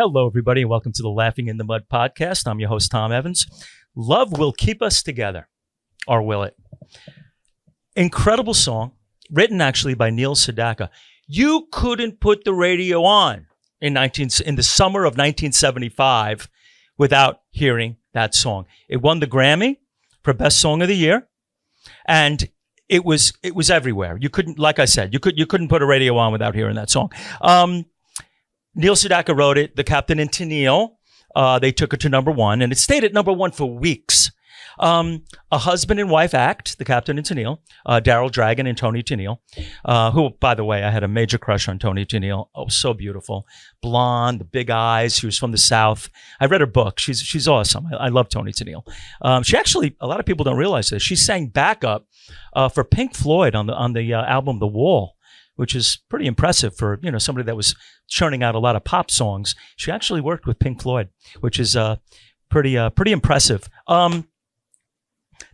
Hello, everybody, and welcome to the Laughing in the Mud podcast. I'm your host, Tom Evans. Love will keep us together, or will it? Incredible song, written actually by Neil Sedaka. You couldn't put the radio on in the summer of 1975 without hearing that song. It won the Grammy for Best Song of the Year, and it was everywhere. You couldn't, like I said, you couldn't put a radio on without hearing that song. Neil Sedaka wrote it. The Captain and Tennille, they took it to number one, and it stayed at number one for weeks. A husband and wife act, the Captain and Tennille, Daryl Dragon and Toni Tennille, who, by the way, I had a major crush on Toni Tennille. Oh, so beautiful. Blonde, the big eyes. She was from the South. I read her book. She's awesome. I love Toni Tennille. She actually, a lot of people don't realize this. She sang backup for Pink Floyd on the album The Wall, which is pretty impressive for, somebody that was churning out a lot of pop songs. She actually worked with Pink Floyd, which is pretty impressive.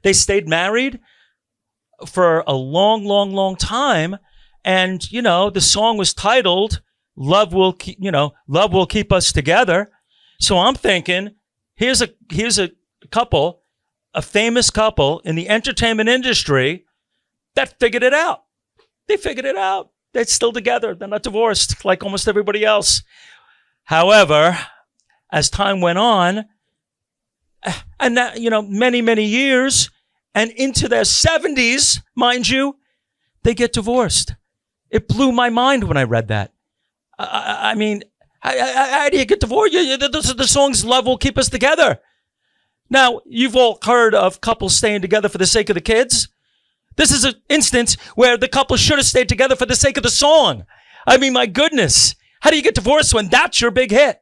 They stayed married for a long, long, long time. And, the song was titled Love Will Keep Us Together. So I'm thinking, here's a couple, a famous couple in the entertainment industry that figured it out. They figured it out. They're still together. They're not divorced like almost everybody else. However, as time went on, and that, many, many years, and into their 70s, mind you, they get divorced. It blew my mind when I read that. I mean, how do you get divorced? The song's Love Will Keep Us Together. Now, you've all heard of couples staying together for the sake of the kids. This is an instance where the couple should have stayed together for the sake of the song. I mean, my goodness. How do you get divorced when that's your big hit?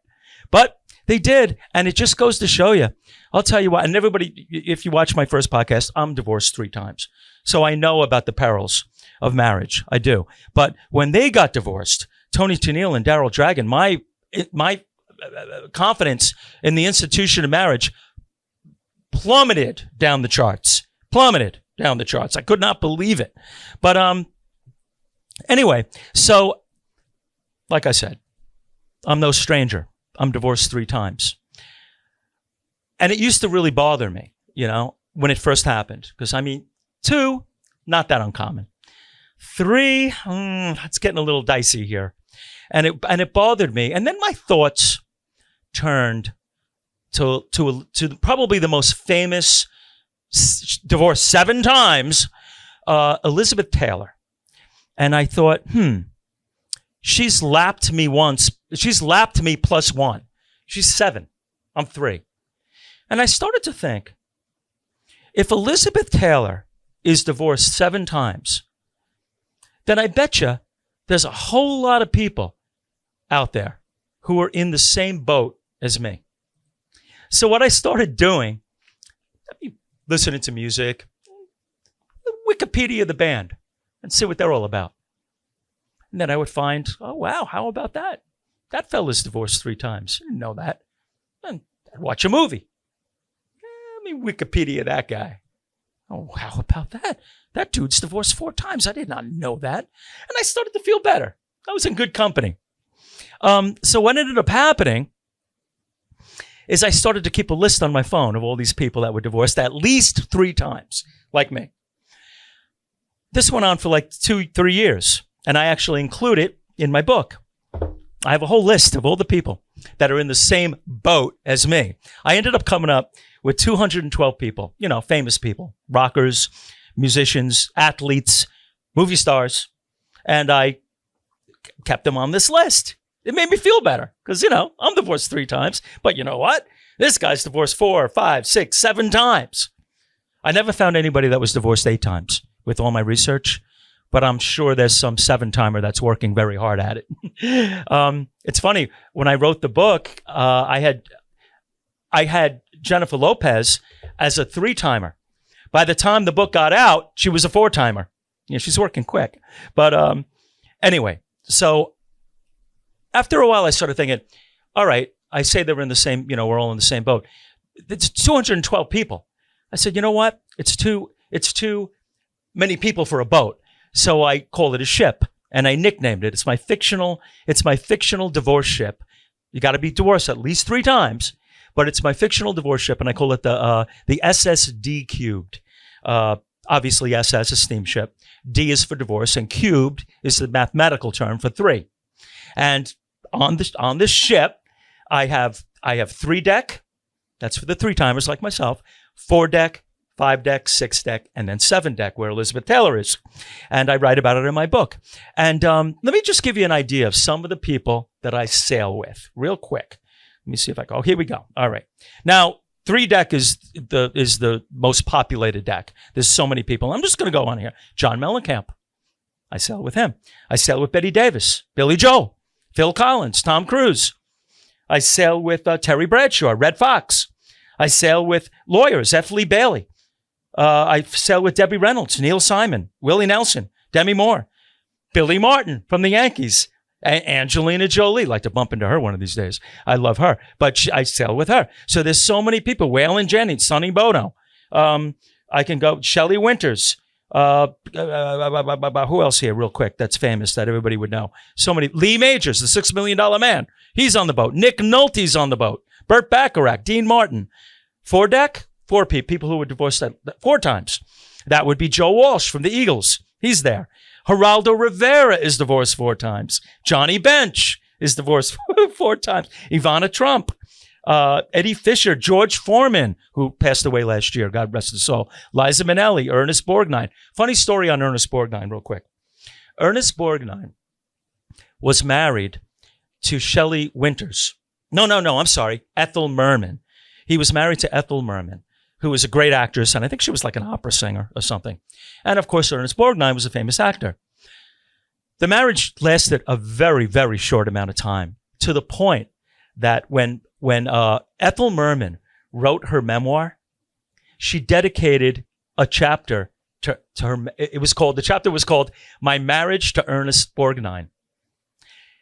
But they did, and it just goes to show you. I'll tell you what, and everybody, if you watch my first podcast, I'm divorced 3 times. So I know about the perils of marriage. I do. But when they got divorced, Toni Tennille and Daryl Dragon, my confidence in the institution of marriage plummeted down the charts. I could not believe it. But anyway, so like I said, I'm no stranger. I'm divorced 3 times. And it used to really bother me, when it first happened. Because, 2, not that uncommon. 3, it's getting a little dicey here. And it bothered me. And then my thoughts turned to probably the most famous divorced 7 times, Elizabeth Taylor. And I thought, she's lapped me once. She's lapped me plus 1. She's 7. I'm 3. And I started to think, if Elizabeth Taylor is divorced 7 times, then I bet you there's a whole lot of people out there who are in the same boat as me. So what I started doing, listening to music, Wikipedia the band, and see what they're all about. And then I would find, oh, wow, how about that? That fella's divorced 3 times. I didn't know that. And I'd watch a movie. Let me Wikipedia that guy. Oh, how about that? That dude's divorced 4 times. I did not know that. And I started to feel better. I was in good company. So what ended up happening is I started to keep a list on my phone of all these people that were divorced at least 3 times, like me. This went on for like 2-3 years, and I actually include it in my book. I have a whole list of all the people that are in the same boat as me. I ended up coming up with 212 people, famous people, rockers, musicians, athletes, movie stars, and I kept them on this list. It made me feel better because, I'm divorced 3 times, but you know what? This guy's divorced 4, 5, 6, 7 times. I never found anybody that was divorced 8 times with all my research, but I'm sure there's some 7-timer that's working very hard at it. It's funny, when I wrote the book, I had Jennifer Lopez as a 3-timer. By the time the book got out, she was a 4-timer. She's working quick. But anyway, so after a while, I started thinking, all right, I say they were in the same, we're all in the same boat. It's 212 people. I said, you know what? It's too many people for a boat. So I called it a ship, and I nicknamed it. It's my fictional divorce ship. You got to be divorced at least 3 times. But it's my fictional divorce ship, and I call it the SSD cubed. Obviously, SS is steamship. D is for divorce, and cubed is the mathematical term for 3. And on this ship, I have 3 deck. That's for the 3-timers like myself. 4 deck, 5 deck, 6 deck, and then 7 deck, where Elizabeth Taylor is. And I write about it in my book. And let me just give you an idea of some of the people that I sail with real quick. Let me see if I go. Oh, here we go. All right. Now, 3 deck is the most populated deck. There's so many people. I'm just going to go on here. John Mellencamp. I sail with him. I sail with Betty Davis, Billy Joel, Phil Collins, Tom Cruise. I sail with Terry Bradshaw, Red Fox. I sail with lawyers, F. Lee Bailey. I sail with Debbie Reynolds, Neil Simon, Willie Nelson, Demi Moore, Billy Martin from the Yankees, Angelina Jolie. Like to bump into her one of these days. I love her, but I sail with her. So there's so many people. Waylon Jennings, Sonny Bono. I can go Shelley Winters. Who else here real quick that's famous that everybody would know? So many. Lee Majors, the $6 Million Man. He's on the boat. Nick Nolte's on the boat. Burt Bacharach, Dean Martin. 4 deck, 4 people who were divorced 4 times. That would be Joe Walsh from the Eagles. He's there. Geraldo Rivera is divorced 4 times. Johnny Bench is divorced 4 times. Ivana Trump. Eddie Fisher, George Foreman, who passed away last year, God rest his soul. Liza Minnelli, Ernest Borgnine. Funny story on Ernest Borgnine real quick. Ernest Borgnine was married to Shelley Winters. No, I'm sorry. Ethel Merman. He was married to Ethel Merman, who was a great actress, and I think she was like an opera singer or something. And of course, Ernest Borgnine was a famous actor. The marriage lasted a very, very short amount of time, to the point that when Ethel Merman wrote her memoir, she dedicated a chapter to her. The chapter was called "My Marriage to Ernest Borgnine."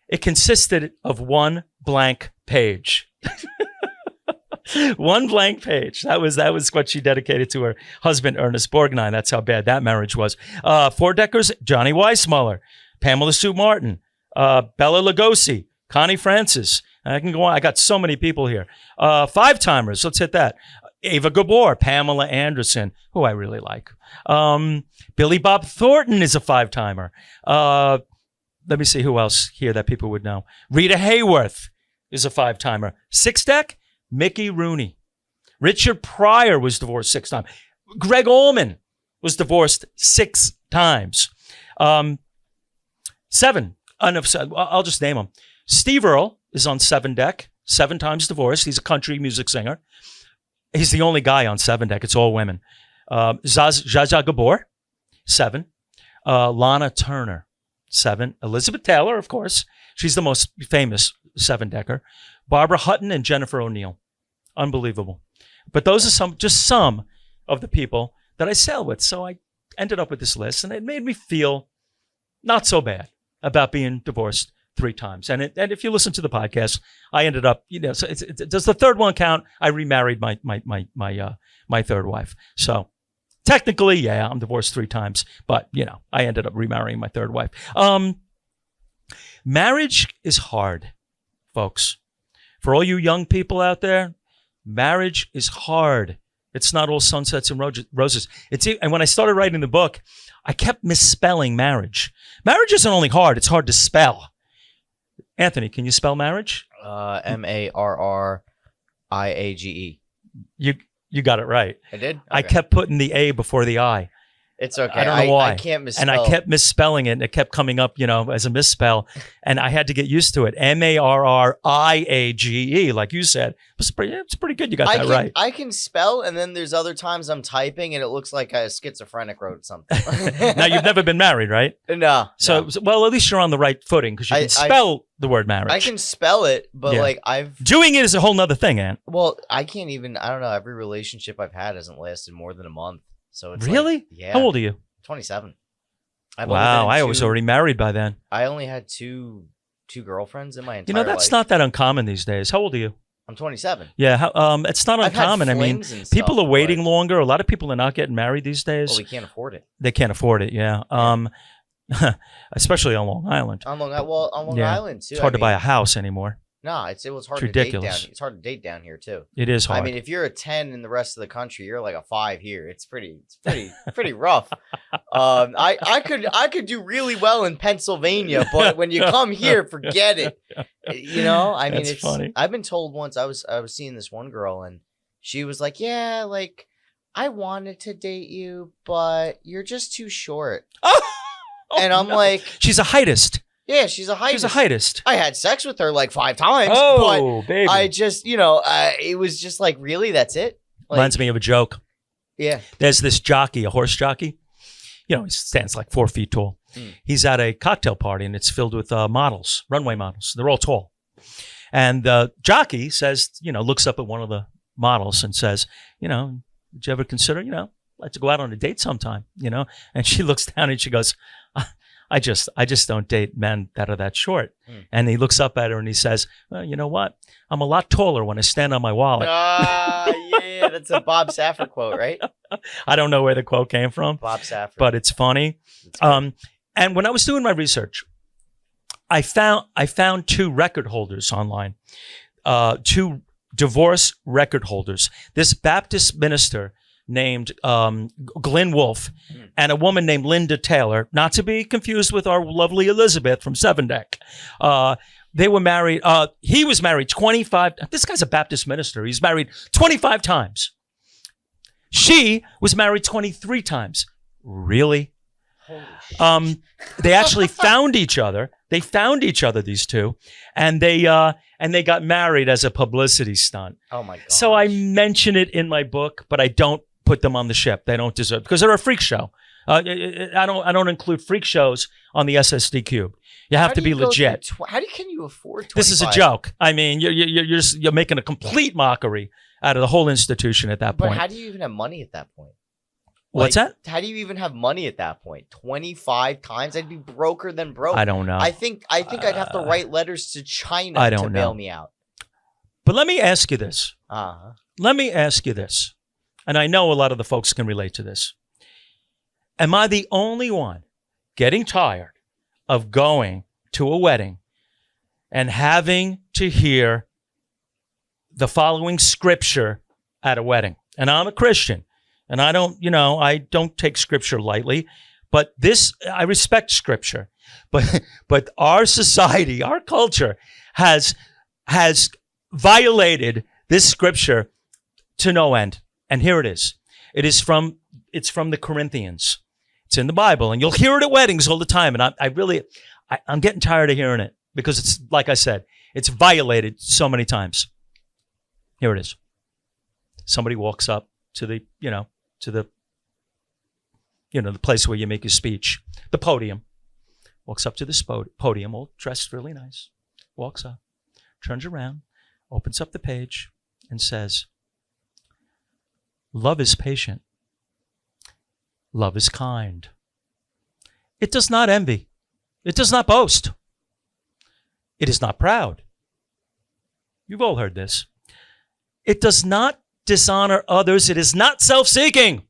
It consisted of 1 blank page. 1 blank page. That was what she dedicated to her husband, Ernest Borgnine. That's how bad that marriage was. 4-deckers, Johnny Weissmuller, Pamela Sue Martin, Bella Lugosi, Connie Francis. I can go on. I got so many people here. 5-timers. Let's hit that. Ava Gabor, Pamela Anderson, who I really like. Billy Bob Thornton is a 5-timer. Let me see who else here that people would know. Rita Hayworth is a 5-timer. 6-deck, Mickey Rooney. Richard Pryor was divorced 6 times. Greg Allman was divorced 6 times. 7. I'll just name them. Steve Earle is on 7-deck, 7 times divorced. He's a country music singer. He's the only guy on 7-deck. It's all women. Zsa Zsa Gabor, 7. Lana Turner, 7. Elizabeth Taylor, of course. She's the most famous 7-decker. Barbara Hutton and Jennifer O'Neill. Unbelievable. But those are just some of the people that I sail with. So I ended up with this list, and it made me feel not so bad about being divorced 3 times. And if you listen to the podcast, I ended up, so does the 3rd one count? I remarried my 3rd wife. So technically, yeah, I'm divorced 3 times, but I ended up remarrying my 3rd wife. Marriage is hard, folks. For all you young people out there, marriage is hard. It's not all sunsets and roses. And when I started writing the book, I kept misspelling marriage. Marriage isn't only hard, it's hard to spell. Anthony, can you spell marriage? Marriage. You got it right. I did? Okay. I kept putting the A before the I. It's okay. I don't know why. I can't misspell. And I kept misspelling it, and it kept coming up, as a misspell. And I had to get used to it. Marriage, like you said. It's pretty good you got that right. I can spell, and then there's other times I'm typing, and it looks like a schizophrenic wrote something. Now, you've never been married, right? No. So, well, at least you're on the right footing, because you can spell the word marriage. I can spell it, but doing it is a whole nother thing, Ant. Well, I can't even, I don't know, every relationship I've had hasn't lasted more than a month. So it's really? Yeah. How old are you? 27. Wow, I was already married by then. I only had two girlfriends in my entire life. That's not that uncommon these days. How old are you? I'm 27. Yeah, it's not uncommon. I mean, people are waiting longer. A lot of people are not getting married these days. Well, we can't afford it. They can't afford it, yeah. Especially on Long Island. On Long Island, too. It's hard to buy a house anymore. No, it was hard It's to date down. ridiculous. It's hard to date down here too. It is hard. I mean, if you're a 10 in the rest of the country, you're like a 5 here. It's pretty rough. I could do really well in Pennsylvania, but when you come here, forget it. I mean, That's funny. I've been told once I was seeing this one girl and she was like, yeah, like I wanted to date you, but you're just too short. And I'm like, she's a heightist. yeah, she's a heightist. She's a heightist. I had sex with her like 5 times, Oh, baby. but I just, it was just like, really, that's it? Like, Reminds me of a joke. yeah. There's this jockey, a horse jockey. He stands like 4 feet tall. He's at a cocktail party and it's filled with models, runway models. They're all tall. And the jockey says, looks up at one of the models and says, did you ever consider, like to go out on a date sometime, And she looks down and she goes, I just don't date men that are that short. And he looks up at her and he says, well, you know what? I'm a lot taller when I stand on my wallet. Yeah, that's a Bob Safford quote, right? I don't know where the quote came from, Bob Safford. but it's funny. And when I was doing my research, I found 2 record holders online, 2 divorce record holders. This Baptist minister named Glenn Wolfe and a woman named Linda Taylor, not to be confused with our lovely Elizabeth from Seven Deck. They were married. He was married 25. This guy's a Baptist minister. He's married 25 times. She was married 23 times. Really? They actually found each other. They found each other, these 2, and they got married as a publicity stunt. Oh my god! So I mention it in my book, but I don't put them on the ship. They don't deserve, because they're a freak show. I don't include freak shows on the SSD Cube. You have to be legit. Can you afford 25? This is a joke. I mean, you're making a complete mockery out of the whole institution at that point. But how do you even have money at that point? What's that? How do you even have money at that point? 25 times? I'd be broker than broke. I don't know. I think I'd have to write letters to China to bail me out. But let me ask you this. Uh-huh. Let me ask you this. And I know a lot of the folks can relate to this. Am I the only one getting tired of going to a wedding and having to hear the following scripture at a wedding? And I'm a Christian. And I don't take scripture lightly, but I respect scripture. But our society, our culture has violated this scripture to no end. And here it is. It's from the Corinthians. It's in the Bible, and you'll hear it at weddings all the time. And I'm getting tired of hearing it because it's, like I said, it's violated so many times. Here it is. Somebody walks up to the place where you make your speech, the podium. Walks up to this podium, all dressed really nice. Walks up, turns around, opens up the page, and says, "Love is patient. Love is kind. It does not envy. It does not boast. It is not proud." You've all heard this. "It does not dishonor others. It is not self-seeking."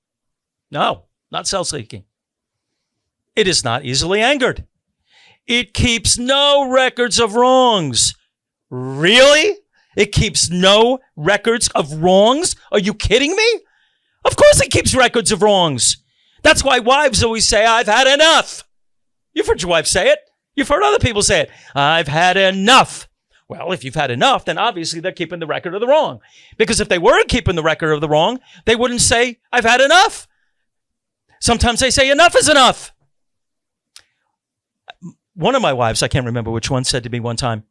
No, not self-seeking. "It is not easily angered. It keeps no records of wrongs." Really? It keeps no records of wrongs? Are you kidding me? Of course it keeps records of wrongs. That's why wives always say, "I've had enough." You've heard your wife say it. You've heard other people say it. "I've had enough." Well, if you've had enough, then obviously they're keeping the record of the wrong. Because if they weren't keeping the record of the wrong, they wouldn't say, "I've had enough." Sometimes they say, "Enough is enough." One of my wives, I can't remember which one, said to me one time,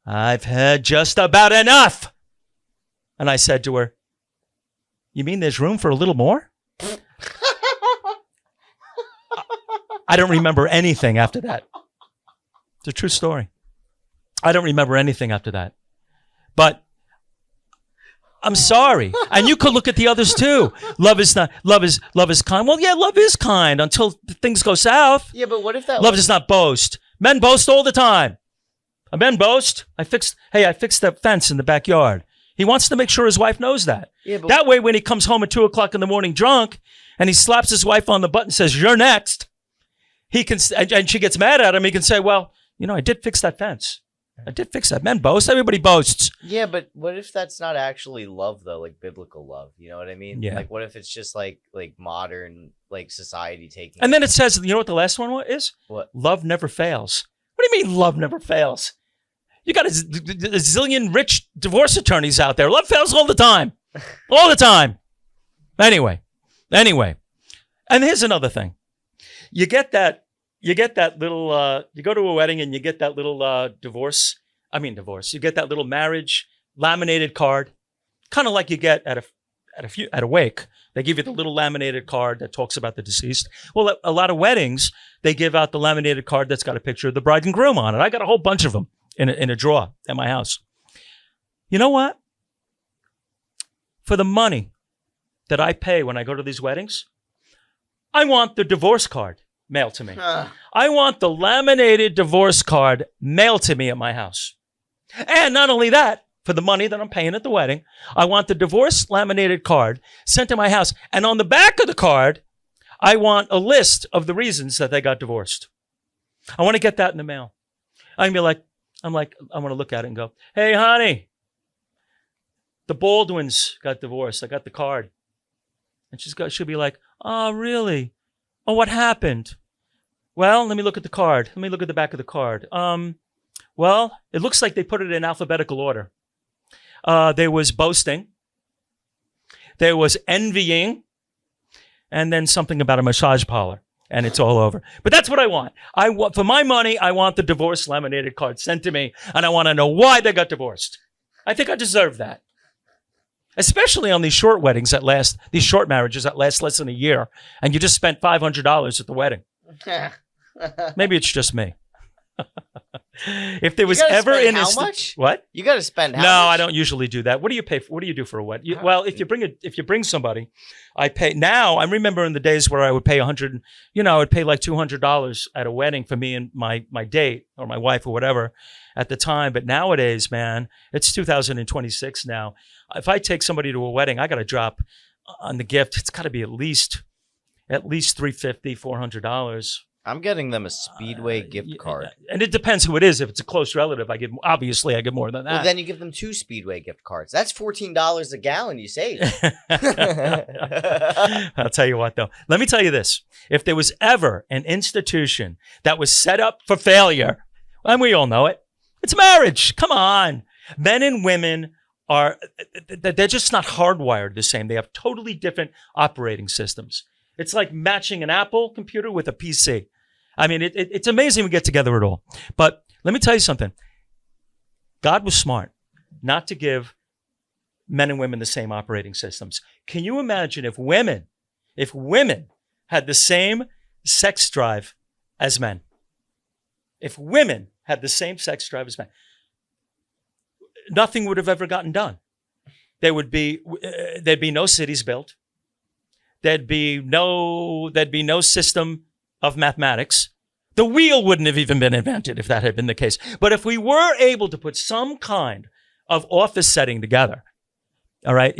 "I've had just about enough." And I said to her, "You mean there's room for a little more?" I don't remember anything after that. It's a true story. I don't remember anything after that. But I'm sorry. And you could look at the others too. Love is kind. Well, yeah, love is kind until things go south. Yeah, but what if that Love does not boast. Men boast all the time. Men boast. I fixed that fence in the backyard. He wants to make sure his wife knows that. Yeah, but that way, when he comes home at 2:00 in the morning drunk and he slaps his wife on the butt and says, "You're next," he can, and she gets mad at him. He can say, "Well, I did fix that fence." I did fix that. Men boast. Everybody boasts. Yeah, but what if that's not actually love though, like biblical love? You know what I mean? Yeah. Like, what if it's just like modern like society taking? And then it says, you know what the last one is? What? Love never fails. What do you mean love never fails? You got a zillion rich divorce attorneys out there. Love fails all the time. All the time. Anyway. And here's another thing. You get that little, you go to a wedding and you get that little divorce. You get that little marriage laminated card, kind of like you get at a wake. They give you the little laminated card that talks about the deceased. Well, a lot of weddings, they give out the laminated card that's got a picture of the bride and groom on it. I got a whole bunch of them in a drawer at my house. You know what? For the money that I pay when I go to these weddings, I want the divorce card mailed to me. I want the laminated divorce card mailed to me at my house. And not only that, for the money that I'm paying at the wedding, I want the divorce laminated card sent to my house. And on the back of the card, I want a list of the reasons that they got divorced. I want to get that in the mail. I'm want to look at it and go, hey, honey, the Baldwins got divorced. I got the card. And she'll be like, oh, really? Oh, what happened? Well, let me look at the card. Let me look at the back of the card. Well, it looks like they put it in alphabetical order. There was boasting. There was envying. And then something about a massage parlor. And it's all over. But that's what I want. For my money, I want the divorce laminated card sent to me. And I want to know why they got divorced. I think I deserve that. Especially on these short weddings these short marriages that last less than a year, and you just spent $500 at the wedding. Maybe it's just me. If there was ever an how much? What? You got to spend how No, much? I don't usually do that. What do you pay for? What do you do for a wedding? Well, if you bring somebody, I pay. Now I remember in the days where I would pay I would pay like $200 at a wedding for me and my date or my wife or whatever at the time. But nowadays, man, it's 2026 now. If I take somebody to a wedding, I got to drop on the gift. It's got to be at least $350, $400. I'm getting them a Speedway gift card. And it depends who it is. If it's a close relative, I give more than that. Well, then you give them 2 Speedway gift cards. That's $14 a gallon you save. I'll tell you what, though. Let me tell you this. If there was ever an institution that was set up for failure, and we all know it, it's marriage. Come on. Men and women they're just not hardwired the same. They have totally different operating systems. It's like matching an Apple computer with a PC. I mean, it's amazing we get together at all. But let me tell you something. God was smart not to give men and women the same operating systems. Can you imagine if women had the same sex drive as men? If women had the same sex drive as men, nothing would have ever gotten done. There'd be no cities built. There'd be no system of mathematics. The wheel wouldn't have even been invented if that had been the case. But if we were able to put some kind of office setting together, all right,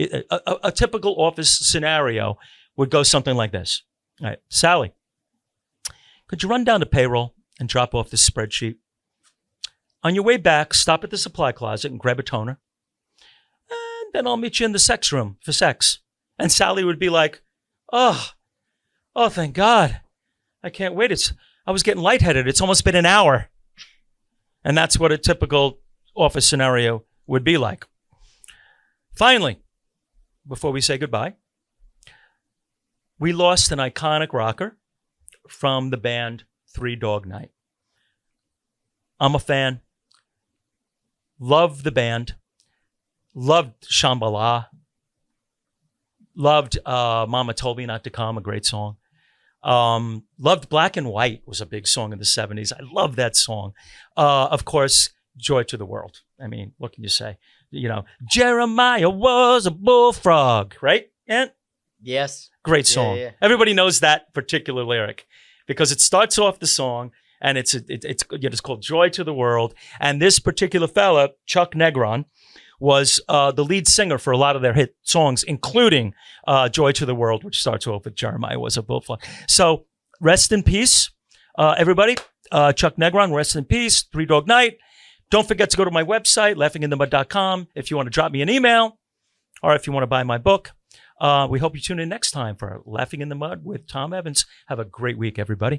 a typical office scenario would go something like this. All right, Sally, could you run down to payroll and drop off this spreadsheet? On your way back, stop at the supply closet and grab a toner. And then I'll meet you in the sex room for sex. And Sally would be like, oh, thank God. I can't wait. I was getting lightheaded. It's almost been an hour. And that's what a typical office scenario would be like. Finally, before we say goodbye, we lost an iconic rocker from the band Three Dog Night. I'm a fan. Loved the band. Loved Shambhala. Loved Mama Told Me Not to Come, a great song. Loved Black and White was a big song in the 70s. I love that song. Of course, Joy to the World. I mean, what can you say? Jeremiah was a bullfrog, right? And Yes. great song. Yeah. Everybody knows that particular lyric because it starts off the song and it's called Joy to the World. And this particular fella, Chuck Negron, was the lead singer for a lot of their hit songs, including Joy to the World, which starts off with Jeremiah was a bullfrog. So rest in peace, everybody. Chuck Negron, rest in peace. Three Dog Night. Don't forget to go to my website, laughinginthemud.com, if you want to drop me an email or if you want to buy my book. We hope you tune in next time for Laughing in the Mud with Tom Evans. Have a great week, everybody.